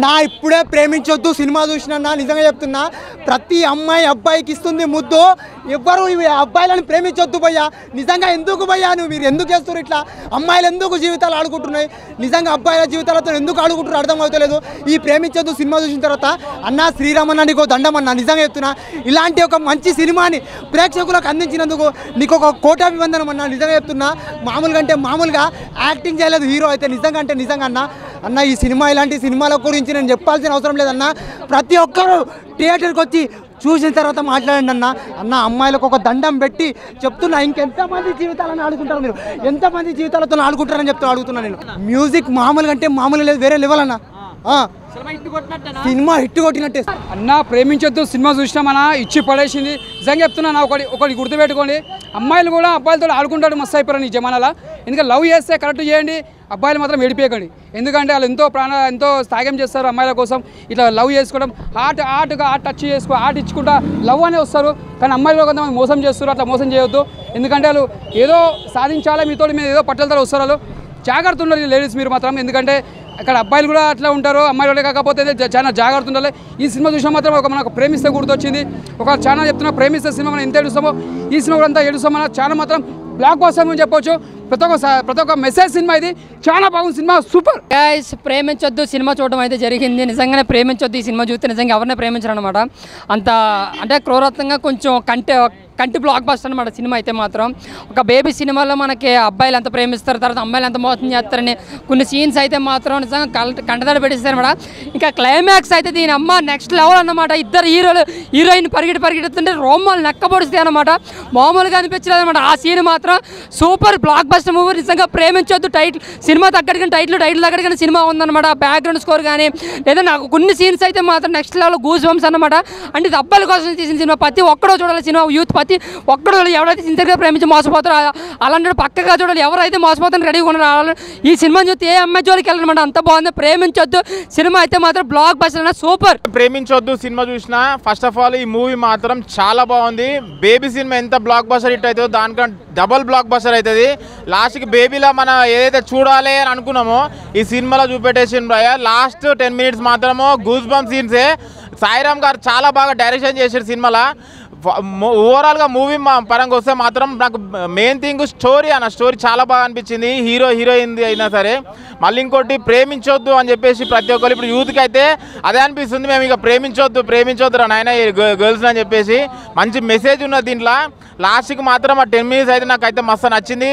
నా ఇప్పుడే ప్రేమించొద్దు సినిమా చూసినా నిజంగా చెప్తున్నా, ప్రతి అమ్మాయి అబ్బాయికి ఇస్తుంది ముద్దు. ఎవ్వరు అబ్బాయిలను ప్రేమించొద్దు భయ్యా. నిజంగా ఎందుకు భయ్యా మీరు ఎందుకు చేస్తారు ఇట్లా? అమ్మాయిలు ఎందుకు జీవితాలు ఆడుకుంటున్నాయి? నిజంగా అబ్బాయిల జీవితాలతో ఎందుకు ఆడుకుంటున్నారు అర్థం అవుతలేదు. ఈ ప్రేమించొద్దు సినిమా చూసిన తర్వాత అన్న శ్రీరామన్న నీకు దండం అన్న. నిజంగా చెప్తున్నా, ఇలాంటి ఒక మంచి సినిమాని ప్రేక్షకులకు అందించినందుకు నీకు ఒక కోటాభివందనం అన్న. నిజంగా చెప్తున్నా, మామూలుగా అంటే మామూలుగా యాక్టింగ్ చేయలేదు హీరో అయితే. నిజంగా అంటే నిజంగా అన్న ఈ సినిమా ఇలాంటి సినిమాల గురించి నేను చెప్పాల్సిన అవసరం లేదన్న. ప్రతి ఒక్కరూ థియేటర్కి వచ్చి చూసిన తర్వాత మాట్లాడండి అన్న. అమ్మాయిలకు ఒక దండం పెట్టి చెప్తున్నా, ఇంకెంతమంది జీవితాలను ఆడుకుంటారు మీరు, ఎంతమంది జీవితాలతో ఆడుకుంటారని చెప్తూ అడుగుతున్నాను నేను. మ్యూజిక్ మామూలుగా అంటే మామూలు లేదు, వేరే లెవెల్ అన్న. సినిమా హిట్ కొట్టినట్టే అన్న. ప్రేమించొద్దు సినిమా చూసినామన్నా ఇచ్చి పడేసింది. నిజంగా చెప్తున్నా, ఒకటి గుర్తుపెట్టుకోండి, అమ్మాయిలు కూడా అబ్బాయిలతో ఆడుకుంటాడు మస్తు అయిపోయారు ఈ జమానాలో. ఎందుకంటే లవ్ చేస్తే కరెక్ట్ చేయండి, అబ్బాయిలు మాత్రం ఏడిపోయకండి. ఎందుకంటే వాళ్ళు ఎంతో త్యాగం చేస్తారు అమ్మాయిల కోసం. ఇట్లా లవ్ చేసుకోవడం, ఆటగా టచ్ చేసుకో, ఇచ్చుకుంటా లవ్ అనే వస్తారు. కానీ అమ్మాయిలు కొంతమంది మోసం చేస్తారు. అట్లా మోసం చేయొద్దు. ఎందుకంటే వాళ్ళు ఏదో సాధించాలి మీతో, మీద ఏదో పట్టలతో వస్తారు. వాళ్ళు జాగ్రత్త ఉండాలి లేడీస్ మీరు మాత్రం. ఎందుకంటే అక్కడ అబ్బాయిలు కూడా అట్లా ఉంటారు, అమ్మాయిలు కాకపోతే చాలా జాగ్రత్త ఉండాలి. ఈ సినిమా చూసినా మాత్రం మనకు ప్రేమిస్తే గుర్తొచ్చింది. ఒక చాలా చెప్తున్నా, ప్రేమిస్తే సినిమా మనం ఎంత ఏడుస్తామో ఈ సినిమా కూడా అంతా ఏడుస్తాం. చాలా మాత్రం బ్లాక్ బస్టర్ అని చెప్పొచ్చు. ప్రతి ఒక్క మెసేజ్ సినిమా ఇది. చాలా బాగుంది సినిమా, సూపర్. ప్రేమించొద్దు సినిమా చూడడం అయితే జరిగింది. నిజంగానే ప్రేమించొద్దు ఈ సినిమా చూస్తే. నిజంగా ఎవరినే ప్రేమించరు అనమాట. అంత అంటే క్రూరత్వంగా కొంచెం కంటి బ్లాక్ బస్టర్ అనమాట సినిమా అయితే మాత్రం. ఒక బేబీ సినిమాలో మనకి అబ్బాయిలు ఎంత ప్రేమిస్తారు, తర్వాత అమ్మాయిలు ఎంత మోసం చేస్తారని కొన్ని సీన్స్ అయితే మాత్రం నిజంగా కంటదడి పెట్టిస్తారు అనమాట. ఇంకా క్లైమాక్స్ అయితే దీని అమ్మ నెక్స్ట్ లెవెల్ అన్నమాట. ఇద్దరు హీరోయిన్ పరిగెడుతుంటే రోమాలు నెక్కబొడిస్తాయి అనమాట. మామూలుగా అనిపించలేదు అనమాట. ఆ సీన్ మాత్రం సూపర్ బ్లాక్ బస్టర్ మూవీ. నిజంగా ప్రేమించొద్దు టైటిల్ సినిమా తగ్గట్టుగా టైటిల్ తగ్గట్టుగా సినిమా ఉందన్నమాట. బ్యాక్గ్రౌండ్ స్కోర్ కానీ లేదా నాకు కొన్ని సీన్స్ అయితే మాత్రం నెక్స్ట్ లెవెల్ గూస్ బంప్స్ అనమాట. అంటే ఇది అబ్బాయిల కోసం తీసిన సినిమా. ప్రతి ఒక్కడో చూడాలి సినిమా. యూత్ ప్రతి ఒక్కడో ఎవరైతే సిన్సియర్గా ప్రేమించి మోసపోతారో అలాంటి పక్కగా చూడాలి. ఎవరైతే మోసపోతారని రెడీగా ఉన్నారు ఈ సినిమాని చూస్తే ఏ అమ్మాయి జోలికి వెళ్ళనమాట. అంత బాగుంది. ప్రేమించొద్దు సినిమా అయితే మాత్రం బ్లాక్ బస్టర్ సూపర్. ప్రేమించొద్దు సినిమా చూసినా ఫస్ట్ ఆఫ్ ఆల్ ఈ మూవీ మాత్రం చాలా బాగుంది. బేబీ సినిమా ఎంత బ్లాక్ బస్టర్ హిట్ అవుతుందో దానికంటే డబల్ బ్లాక్ బస్టర్ అవుతుంది. లాస్ట్కి బేబీలా మనం ఏదైతే చూడాలి అని అనుకున్నామో ఈ సినిమాలో చూపెట్టేసింది భయ్య. లాస్ట్ 10 minutes మాత్రమో గూస్ బంప్ సీన్సే. సాయిరామ్ గారు చాలా బాగా డైరెక్షన్ చేశారు సినిమాలో. ఓవరాల్గా మూవీ పరంగా వస్తే మాత్రం నాకు మెయిన్ థింగ్ స్టోరీ స్టోరీ చాలా బాగా అనిపించింది. హీరోయిన్ అయినా సరే. మళ్ళీ ఇంకోటి ప్రేమించొద్దు అని చెప్పేసి ప్రతి ఒక్కరు ఇప్పుడు యూత్కి అయితే అదే అనిపిస్తుంది. మేము ఇక ప్రేమించొద్దు రా నాయన గర్ల్స్ అని చెప్పేసి మంచి మెసేజ్ ఉన్నది దీంట్లో. లాస్ట్కి మాత్రం ఆ 10 minutes అయితే నాకైతే మస్తు నచ్చింది.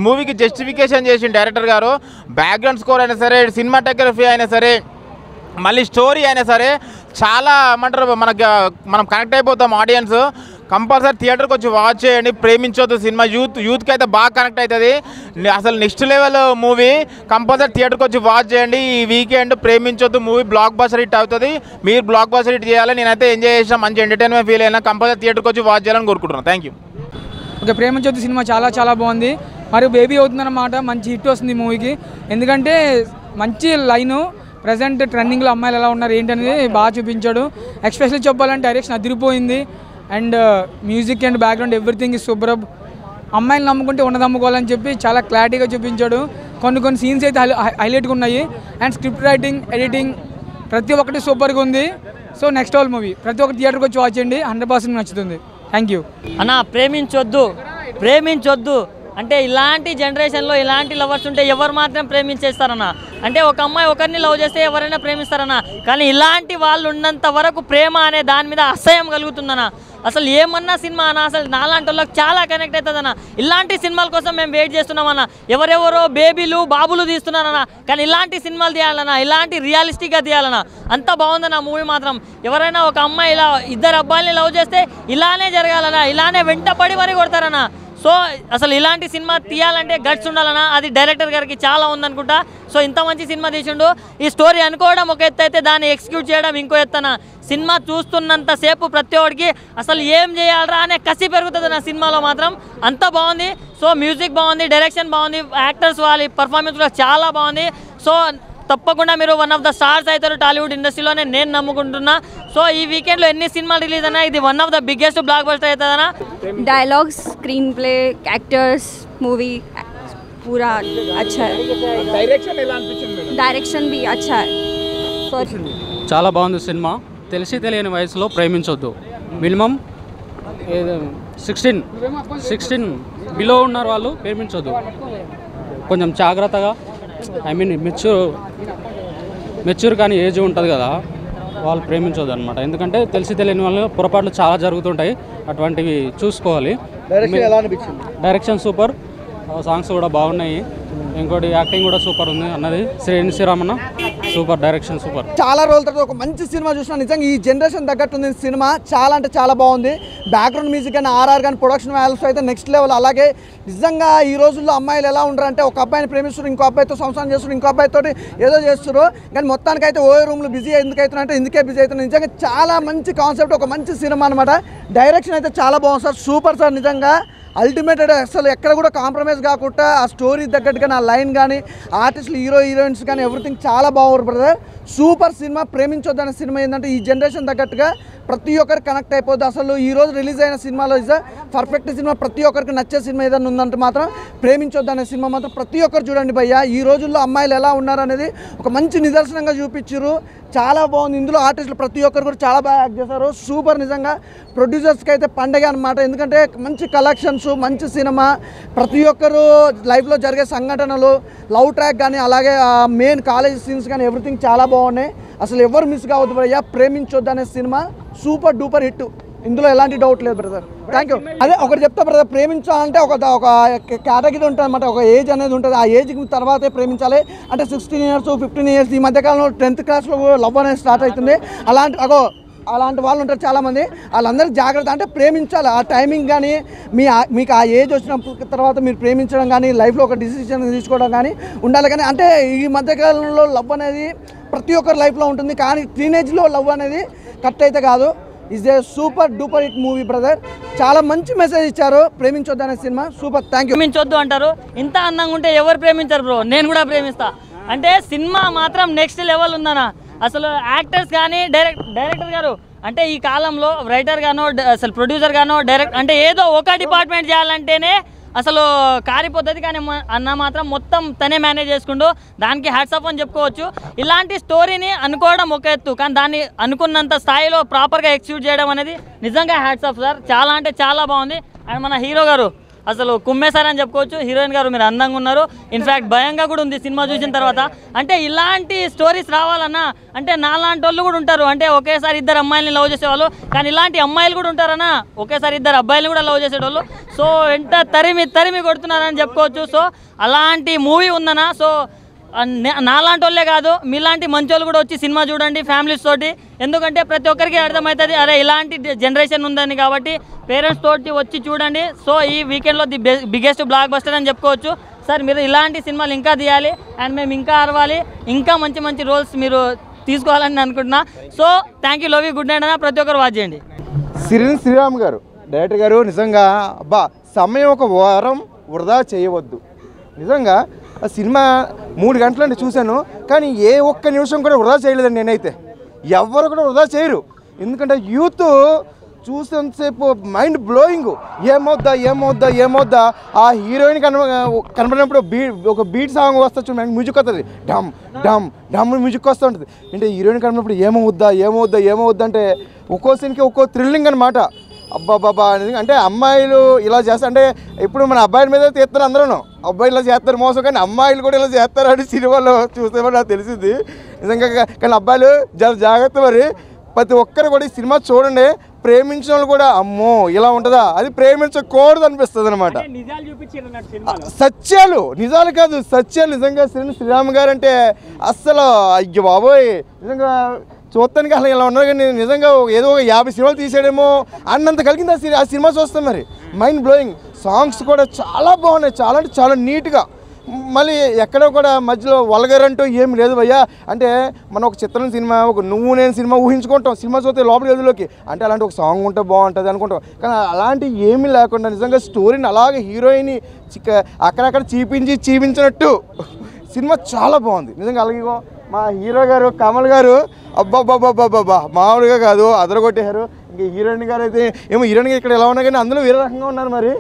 మూవీకి జస్టిఫికేషన్ చేసిన డైరెక్టర్ గారు. బ్యాక్గ్రౌండ్ స్కోర్ అయినా సరే, సినిమాటోగ్రఫీ అయినా సరే, మళ్ళీ స్టోరీ అయినా సరే చాలా ఏమంటారు మనం కనెక్ట్ అయిపోతాం ఆడియన్స్. కంపల్సరీ థియేటర్కి వచ్చి వాచ్ చేయండి. ప్రేమించొద్దు సినిమా యూత్కి అయితే బాగా కనెక్ట్ అవుతుంది. అసలు నెక్స్ట్ లెవెల్ మూవీ. కంపల్సరీ థియేటర్కి వచ్చి వాచ్ చేయండి. ఈ weekend Preminchoddu movie blockbuster hit అవుతుంది. మీరు బ్లాక్ బస్టర్ హిట్ చేయాలి. నేనైతే ఎంజాయ్ చేసిన, మంచి ఎంటర్టైన్మెంట్ ఫీల్ అయినా. కంపల్సరీ థియేటర్కి వచ్చి వాచ్ చేయాలని కోరుకుంటున్నాను. Thank you. ఓకే, ప్రేమించొద్దు సినిమా చాలా బాగుంది. మరియు బేబీ అవుతుందన్నమాట. మంచి హిట్ వస్తుంది ఈ మూవీకి. ఎందుకంటే మంచి లైను. ప్రజెంట్ ట్రెండింగ్లో అమ్మాయిలు ఎలా ఉన్నారు ఏంటనేది బాగా చూపించాడు. ఎస్పెషల్లీ చెప్పాలంటే డైరెక్షన్ అదిరిపోయింది. And music and background everything is super. అమ్మాయిలు నమ్ముకుంటే ఉన్నదమ్ముకోవాలని చెప్పి చాలా క్లారిటీగా చూపించాడు. కొన్ని సీన్స్ అయితే హైలైట్గా ఉన్నాయి. అండ్ స్క్రిప్ట్ రైటింగ్, ఎడిటింగ్ ప్రతి ఒక్కటి సూపర్గా ఉంది. సో నెక్స్ట్ ఆల్ మూవీ ప్రతి ఒక్కటి థియేటర్కి వచ్చి వాచ్ చేయండి. 100% నచ్చుతుంది. థ్యాంక్ యూ అన్న. ప్రేమించొద్దు అంటే ఇలాంటి జనరేషన్లో ఇలాంటి లవర్స్ ఉంటే ఎవరు మాత్రం ప్రేమించేస్తారన్న. అంటే ఒక అమ్మాయి ఒకరిని లవ్ చేస్తే ఎవరైనా ప్రేమిస్తారన్న. కానీ ఇలాంటి వాళ్ళు ఉన్నంత వరకు ప్రేమ అనే దాని మీద అసహ్యం కలుగుతుందన్న. అసలు ఏమన్నా సినిమా అన్న, అసలు నాలాంటి వాళ్ళకి చాలా కనెక్ట్ అవుతుందన్న. ఇలాంటి సినిమాల కోసం మేము వెయిట్ చేస్తున్నామన్న. ఎవరెవరో బేబీలు బాబులు తీస్తున్నారన్న. కానీ ఇలాంటి సినిమాలు తీయాలన్నా, ఇలాంటి రియలిస్టిక్గా తీయాలన్నా. అంత బాగుందన్న మూవీ మాత్రం. ఎవరైనా ఒక అమ్మాయి ఇలా ఇద్దరు అబ్బాయిని లవ్ చేస్తే ఇలానే జరగాలన్నా, ఇలానే వెంటపడి మరీ కొడతారన్న. సో అసలు ఇలాంటి సినిమా తీయాలంటే గట్స్ ఉండాలన్నా. అది డైరెక్టర్ గారికి చాలా ఉందనుకుంటా. సో ఇంత మంచి సినిమా తీసిండు. ఈ స్టోరీ అనుకోవడం ఒక ఎత్తు అయితే దాన్ని ఎగ్జిక్యూట్ చేయడం ఇంకో ఎత్తన. సినిమా చూస్తున్నంతసేపు ప్రతి ఒక్కడికి అసలు ఏం చేయాలరా అనే కసి పెరుగుతుంది నా సినిమాలో మాత్రం. అంత బాగుంది. సో మ్యూజిక్ బాగుంది, డైరెక్షన్ బాగుంది, యాక్టర్స్ వాళ్ళ పర్ఫార్మెన్స్ కూడా చాలా బాగుంది. సో తప్పకుండా మీరు వన్ ఆఫ్ ద స్టార్స్ అవుతారు టాలీవుడ్ ఇండస్ట్రీలోనే నేను నమ్ముకుంటున్నా. సో ఈ వీకెండ్లో ఎన్ని సినిమాలు రిలీజ్ అయినా ఇది one of the biggest blockbuster అవుతుందన్నా. Dialogues, screenplay, actors, movie पूरा अच्छा है. डायरेक्शन भी अच्छा है. చాలా బాగుంది సినిమా. తెలిసి తెలియని వయసులో ప్రేమించొద్దు. మినిమం 16 బిలో ఉన్నారు వాళ్ళు ప్రేమించొద్దు. కొంచెం జాగ్రత్తగా మెచ్యూర్ కానీ ఏజ్ ఉంటుంది కదా, వాళ్ళు ప్రేమించొద్దు అనమాట. ఎందుకంటే తెలిసి తెలియని వాళ్ళు పొరపాట్లు చాలా జరుగుతుంటాయి, అటువంటివి చూసుకోవాలి. డైరెక్షన్ సూపర్, సాంగ్స్ కూడా బాగున్నాయి. ఇంకోటి యాక్టింగ్ కూడా సూపర్ ఉంది అన్నది శ్రీరామన్న. Super direction super. చాలా రోజుల తర్వాత ఒక మంచి సినిమా చూసినా. నిజంగా ఈ జనరేషన్ తగ్గట్టుంది సినిమా. చాలా అంటే చాలా బాగుంది. బ్యాక్గ్రౌండ్ మ్యూజిక్ కానీ ఆర్ఆర్ కానీ ప్రొడక్షన్ వాల్యూస్ అయితే నెక్స్ట్ లెవెల్. అలాగే నిజంగా ఈ రోజుల్లో అమ్మాయిలు ఎలా ఉంటారు అంటే ఒక అబ్బాయిని ప్రేమిస్తారు, ఇంకో అబ్బాయితో సంసారం చేస్తారు, ఇంకో అబ్బాయితో ఏదో చేస్తారు. కానీ మొత్తానికైతే ఓ రూమ్లో బిజీ ఎందుకు అవుతున్నారంటే ఇందుకే బిజీ అవుతున్నారు. నిజంగా చాలా మంచి కాన్సెప్ట్, ఒక మంచి సినిమా అనమాట. డైరెక్షన్ అయితే చాలా బాగుంది సార్, సూపర్ సార్. నిజంగా అల్టిమేటెడ్. అసలు ఎక్కడ కూడా కాంప్రమైజ్ కాకుండా ఆ స్టోరీ తగ్గట్టుగా నా లైన్ కానీ ఆర్టిస్టులు హీరోయిన్స్ కానీ ఎవ్రీథింగ్ చాలా బాగుంది బ్రదర్. సూపర్ సినిమా. ప్రేమించొద్దనే సినిమా ఏంటంటే ఈ జనరేషన్ తగ్గట్టుగా ప్రతి ఒక్కరికి కనెక్ట్ అయిపోద్ది. అసలు ఈరోజు రిలీజ్ అయిన సినిమాలో ఇస్ పర్ఫెక్ట్ సినిమా. ప్రతి ఒక్కరికి నచ్చే సినిమా ఏదైనా ఉందంటే మాత్రం ప్రేమించొద్దనే సినిమా మాత్రం ప్రతి ఒక్కరు చూడండి భయ్య. ఈ రోజుల్లో అమ్మాయిలు ఎలా ఉన్నారనేది ఒక మంచి నిదర్శనంగా చూపించారు. చాలా బాగుంది. ఇందులో ఆర్టిస్టులు ప్రతి ఒక్కరు కూడా చాలా బాగా యాక్ట్ చేశారు. సూపర్. నిజంగా ప్రొడ్యూసర్స్కి అయితే పండగ అనమాట. ఎందుకంటే మంచి కలెక్షన్స్, మంచి సినిమా, ప్రతి ఒక్కరు లైఫ్లో జరిగే సంఘటనలు, లవ్ ట్రాక్ కానీ అలాగే మెయిన్ కాలేజ్ సీన్స్ కానీ ఎవ్రీథింగ్ చాలా బాగున్నాయి. అసలు ఎవరు మిస్ కావద్దు భయ్యా. ప్రేమించొద్దు అనే సినిమా సూపర్ డూపర్ హిట్. ఇందులో ఎలాంటి డౌట్ లేదు బ్రదర్. Thank you. అదే ఒకటి చెప్తా బ్రదర్, ప్రేమించాలంటే ఒక కేటగిరీ ఉంటుంది అనమాట, ఒక ఏజ్ అనేది ఉంటుంది. ఆ ఏజ్కి తర్వాతే ప్రేమించాలి. అంటే 16 years 15 years ఈ మధ్యకాలంలో 10th classలో లవ్ అనేది స్టార్ట్ అవుతుంది. అలాంటి వాళ్ళు ఉంటారు చాలామంది. వాళ్ళందరికీ జాగ్రత్త. అంటే ప్రేమించాలి. ఆ టైమింగ్ కానీ మీకు ఆ ఏజ్ వచ్చిన తర్వాత మీరు ప్రేమించడం కానీ లైఫ్లో ఒక డిసిషన్ తీసుకోవడం కానీ ఉండాలి. కానీ అంటే ఈ మధ్యకాలంలో లవ్ అనేది ప్రతి ఒక్కరి లైఫ్లో ఉంటుంది. కానీ టీనేజ్లో లవ్ అనేది కట్ అయితే కాదు. Is a super duper hit movie brother. చాలా మంచి మెసేజ్ ఇచ్చారు. ప్రేమించొద్దు అనే సినిమా సూపర్. Thank you. ప్రేమించొద్దు అంటారు. ఇంత అందంగా ఉంటే ఎవరు ప్రేమించారు బ్రో? నేను కూడా ప్రేమిస్తా. అంటే సినిమా మాత్రం నెక్స్ట్ లెవెల్ ఉందన్న. అసలు యాక్టర్స్ కానీ డైరెక్టర్ గారు అంటే ఈ కాలంలో రైటర్ గానో అసలు ప్రొడ్యూసర్ గానో అంటే ఏదో ఒక డిపార్ట్మెంట్ చేయాలంటేనే అసలు కారిపోతుంది. కానీ అన్న మాత్రం మొత్తం తనే మేనేజ్ చేసుకుంటూ దానికి హ్యాట్స్ ఆఫ్ అని చెప్పుకోవచ్చు. ఇలాంటి స్టోరీని అనుకోవడం ఒక ఎత్తు, కానీ దాన్ని అనుకున్నంత స్థాయిలో ప్రాపర్గా ఎగ్జిక్యూట్ చేయడం అనేది నిజంగా హ్యాట్స్ ఆఫ్ సార్. చాలా అంటే చాలా బాగుంది. అండ్ మన హీరో గారు అసలు కుమ్మేశారని చెప్పుకోవచ్చు. హీరోయిన్ గారు మీరు అందంగా ఉన్నారు. ఇన్ఫ్యాక్ట్ భయంగా కూడా ఉంది సినిమా చూసిన తర్వాత. అంటే ఇలాంటి స్టోరీస్ రావాలన్నా అంటే నాలాంటి వాళ్ళు కూడా ఉంటారు. అంటే ఒకేసారి 2 అమ్మాయిలని లవ్ చేసేవాళ్ళు, కానీ ఇలాంటి అమ్మాయిలు కూడా ఉంటారన్నా ఒకేసారి 2 అబ్బాయిలు కూడా లవ్ చేసేవాళ్ళు. సో ఎంత తరిమి కొడుతున్నారని చెప్పుకోవచ్చు. సో అలాంటి మూవీ ఉందన్నా. సో నాలాంటి వాళ్ళే కాదు, మీలాంటి మంచి వాళ్ళు కూడా వచ్చి సినిమా చూడండి ఫ్యామిలీస్ తోటి. ఎందుకంటే ప్రతి ఒక్కరికి అర్థమవుతుంది అరే ఇలాంటి జనరేషన్ ఉందని. కాబట్టి పేరెంట్స్ తోటి వచ్చి చూడండి. సో ఈ వీకెండ్లో ది బిగ్గెస్ట్ బ్లాక్ బస్టర్ అని చెప్పుకోవచ్చు. సార్ మీరు ఇలాంటి సినిమాలు ఇంకా తీయాలి అండ్ మేము ఇంకా అరవాలి, ఇంకా మంచి మంచి రోల్స్ మీరు తీసుకోవాలని అనుకుంటున్నా. So thank you. Love you. Good night అన్న. ప్రతి ఒక్కరు వాచ్ చేయండి. శ్రీరామ్ గారు డైరెక్టర్ గారు నిజంగా సమయం ఒక వారం వృధా చేయవద్దు. నిజంగా ఆ సినిమా 3 గంటలంటే చూశాను, కానీ ఏ ఒక్క నిమిషం కూడా వృధా చేయలేదండి. నేనైతే ఎవరు కూడా వృధా చేయరు. ఎందుకంటే యూత్ చూసేంతసేపు మైండ్ బ్లోయింగ్. ఏమవుద్దా ఆ హీరోయిన్ కనబడినప్పుడు ఒక బీట్ సాంగ్ వస్తా చూడండి, మ్యూజిక్ వస్తుంది, డమ్ డమ్ డమ్ మ్యూజిక్ వస్తూ ఉంటుంది. అంటే హీరోయిన్ కనబడినప్పుడు ఏమవుద్దా అంటే ఒక్కో సీన్కి ఒక్కో థ్రిల్లింగ్ అనమాట. అబ్బాబాబా అనేది అంటే అమ్మాయిలు ఇలా చేస్తారు. అంటే ఇప్పుడు మన అబ్బాయిల మీద తీస్తారు అందరూ, అబ్బాయిలు ఇలా చేస్తారు మోసం, కానీ అమ్మాయిలు కూడా ఇలా చేస్తారు అని సినిమాలో చూస్తే నాకు తెలిసింది నిజంగా. కానీ అబ్బాయిలు జాగ్రత్త. మరి ప్రతి ఒక్కరు కూడా ఈ సినిమా చూడండి. ప్రేమించిన వాళ్ళు కూడా అమ్మో ఇలా ఉంటుందా, అది ప్రేమించకూడదు అనిపిస్తుంది అనమాట. సత్యాలు, నిజాలు కాదు సత్యాలు. నిజంగా శ్రీరామ్ గారు అంటే అస్సలు అయ్యో బాబోయ్, నిజంగా చూస్తానికి అసలు ఇలా ఉన్నారు. కానీ నిజంగా ఏదో ఒక 50 సినిమాలు తీసాడేమో అన్నంత కలిగింది ఆ సినిమా చూస్తాం. మరి మైండ్ బ్లోయింగ్. సాంగ్స్ కూడా చాలా బాగున్నాయి, చాలా అంటే చాలా నీట్గా. మళ్ళీ ఎక్కడో కూడా మధ్యలో వల్గర్ అంటూ ఏం లేదు భయ్యా. అంటే మనం ఒక చిత్రం సినిమా, ఒక నువ్వు నేను సినిమా ఊహించుకుంటాం, సినిమా చూస్తే లోపల గదిలోకి అంటే అలాంటి ఒక సాంగ్ ఉంటే బాగుంటుంది అనుకుంటాం. కానీ అలాంటి ఏమీ లేకుండా నిజంగా స్టోరీని అలాగే హీరోయిన్ అక్కడక్కడ చీపించినట్టు సినిమా చాలా బాగుంది నిజంగా. అలాగే మా హీరో గారు కమల్ గారు అబ్బాబ్బాబ్బాబ్బా మామూలుగా కాదు, అదరగొట్టేశారు. ఇంకా హీరోయిన్ గారు అయితే ఏమో హీరోయిన్ గారు ఇక్కడ ఎలా ఉన్నా కానీ అందులో వేరే రకంగా ఉన్నారు. మరి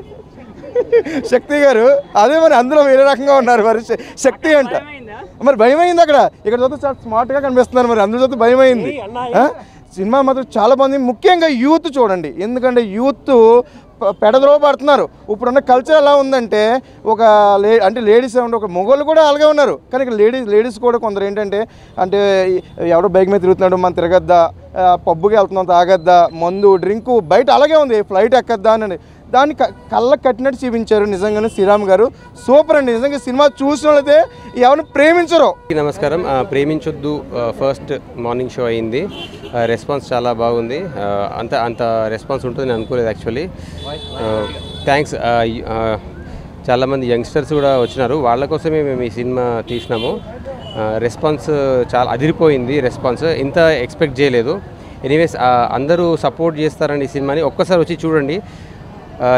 శక్తి గారు అదే మరి అందులో వేరే రకంగా ఉన్నారు. మరి శక్తి అంట మరి భయం అయింది అక్కడ. ఇక్కడ చూస్తే చాలా స్మార్ట్గా కనిపిస్తున్నారు, మరి అందరి చూస్తే భయం అయింది. సినిమా మాత్రం చాలా బాగుంది. ముఖ్యంగా యూత్ చూడండి, ఎందుకంటే యూత్ పెడద్రో పడుతున్నారు. ఇప్పుడున్న కల్చర్ ఎలా ఉందంటే ఒక అంటే లేడీస్ ఏమంటే ఒక మొగోళ్ళు కూడా అలాగే ఉన్నారు, కానీ ఇక్కడ లేడీస్ కూడా కొందరు ఏంటంటే అంటే ఎవడో బైక్ మీద తిరుగుతున్నాడు, మనం తిరగద్దా, పబ్బుకి వెళ్తున్నాం తాగద్దా, మందు డ్రింకు బయట అలాగే ఉంది, ఫ్లైట్ ఎక్కద్దా అని దాన్ని కళ్ళకు కట్టినట్టు చూపించారు. నిజంగానే శ్రీరామ్ గారు సూపర్ అండి. నిజంగా సినిమా చూసిన వాళ్ళైతే ఎవరిని ప్రేమించరు. నమస్కారం. ప్రేమించొద్దు ఫస్ట్ మార్నింగ్ షో అయింది, రెస్పాన్స్ చాలా బాగుంది. అంత రెస్పాన్స్ ఉంటుందని అనుకోలేదు యాక్చువల్లీ. థ్యాంక్స్. చాలామంది యంగ్స్టర్స్ కూడా వచ్చినారు, వాళ్ళ కోసమే మేము ఈ సినిమా తీసినాము. రెస్పాన్స్ చాలా అదిరిపోయింది. రెస్పాన్స్ ఇంత ఎక్స్పెక్ట్ చేయలేదు. ఎనీవేస్ అందరూ సపోర్ట్ చేస్తారండి ఈ సినిమాని. ఒక్కసారి వచ్చి చూడండి.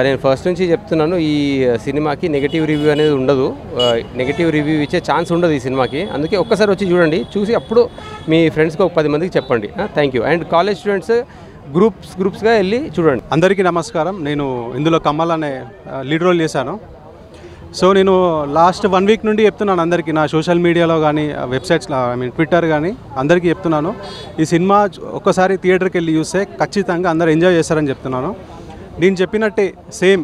నేను ఫస్ట్ నుంచి చెప్తున్నాను, ఈ సినిమాకి నెగిటివ్ రివ్యూ అనేది ఉండదు, నెగిటివ్ రివ్యూ ఇచ్చే ఛాన్స్ ఉండదు ఈ సినిమాకి. అందుకే ఒక్కసారి వచ్చి చూడండి, చూసి అప్పుడు మీ ఫ్రెండ్స్కి ఒక 10 మందికి చెప్పండి. Thank you. And college students గ్రూప్స్గా వెళ్ళి చూడండి. అందరికీ నమస్కారం. నేను ఇందులో కమల్ అనే లీడ్ రోల్ చేశాను. సో నేను లాస్ట్ 1 వీక్ నుండి చెప్తున్నాను అందరికీ, నా సోషల్ మీడియాలో కానీ వెబ్సైట్స్లో ట్విట్టర్ కానీ అందరికీ చెప్తున్నాను, ఈ సినిమా ఒక్కసారి థియేటర్కి వెళ్ళి చూస్తే ఖచ్చితంగా అందరు ఎంజాయ్ చేస్తారని చెప్తున్నాను. నేను చెప్పినట్టే సేమ్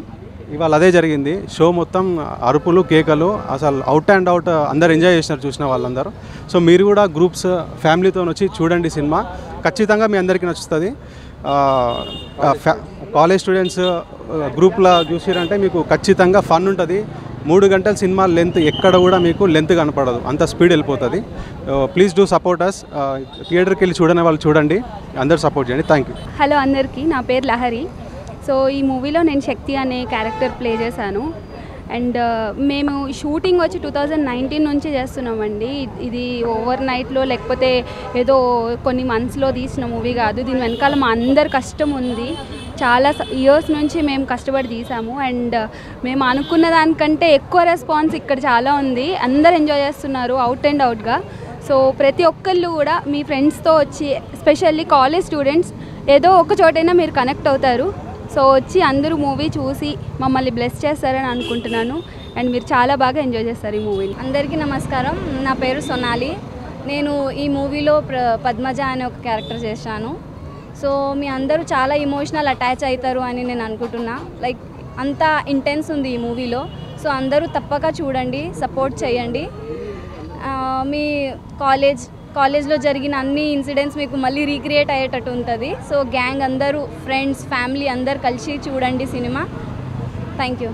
ఇవాళ అదే జరిగింది. షో మొత్తం అరుపులు కేకలు, అసలు అవుట్ అండ్ అవుట్ అందరు ఎంజాయ్ చేసినారు చూసిన వాళ్ళందరూ. సో మీరు కూడా గ్రూప్స్ ఫ్యామిలీతో వచ్చి చూడండి సినిమా, ఖచ్చితంగా మీ అందరికీ నచ్చుతుంది. కాలేజ్ స్టూడెంట్స్ గ్రూప్లో చూసిరంటే మీకు ఖచ్చితంగా ఫన్ ఉంటుంది. 3 గంటల సినిమా లెంత్ ఎక్కడ కూడా మీకు లెంత్ కనపడదు, అంత స్పీడ్ వెళ్ళిపోతుంది. Please do support us. థియేటర్కి వెళ్ళి చూడని వాళ్ళు చూడండి, అందరు సపోర్ట్ చేయండి. Thank you. హలో అందరికీ, నా పేరు లహరి. సో ఈ మూవీలో నేను శక్తి అనే క్యారెక్టర్ ప్లే చేశాను. అండ్ మేము షూటింగ్ వచ్చి 2019 నుంచి చేస్తున్నామండి. ఇది ఓవర్ నైట్లో లేకపోతే ఏదో కొన్ని మంత్స్లో తీసిన మూవీ కాదు. దీని వెనకాల మా అందరి కష్టం ఉంది. చాలా ఇయర్స్ నుంచి మేము కష్టపడి తీసాము. అండ్ మేము అనుకున్న దానికంటే ఎక్కువ రెస్పాన్స్ ఇక్కడ చాలా ఉంది. అందరు ఎంజాయ్ చేస్తున్నారు అవుట్ అండ్ అవుట్గా. సో ప్రతి ఒక్కళ్ళు కూడా మీ ఫ్రెండ్స్తో వచ్చి, ఎస్పెషల్లీ కాలేజ్ స్టూడెంట్స్, ఏదో ఒక చోటైనా మీరు కనెక్ట్ అవుతారు. సో వచ్చి అందరూ మూవీ చూసి మమ్మల్ని బ్లెస్ చేస్తారని అనుకుంటున్నాను. అండ్ మీరు చాలా బాగా ఎంజాయ్ చేస్తారు ఈ మూవీని. అందరికీ నమస్కారం. నా పేరు సొనాలి. నేను ఈ మూవీలో పద్మజ అనే ఒక క్యారెక్టర్ చేశాను. సో మీ అందరూ చాలా ఇమోషనల్ అటాచ్ అవుతారు అని నేను అనుకుంటున్నా. లైక్ అంత ఇంటెన్స్ ఉంది ఈ మూవీలో. సో అందరూ తప్పక చూడండి, సపోర్ట్ చేయండి. మీ కాలేజ్లో జరిగిన అన్ని ఇన్సిడెంట్స్ మీకు మళ్ళీ రీక్రియేట్ అయ్యేటట్టు ఉంటుంది. సో గ్యాంగ్ అందరూ, ఫ్రెండ్స్, ఫ్యామిలీ అందరు కలిసి చూడండి సినిమా. Thank you.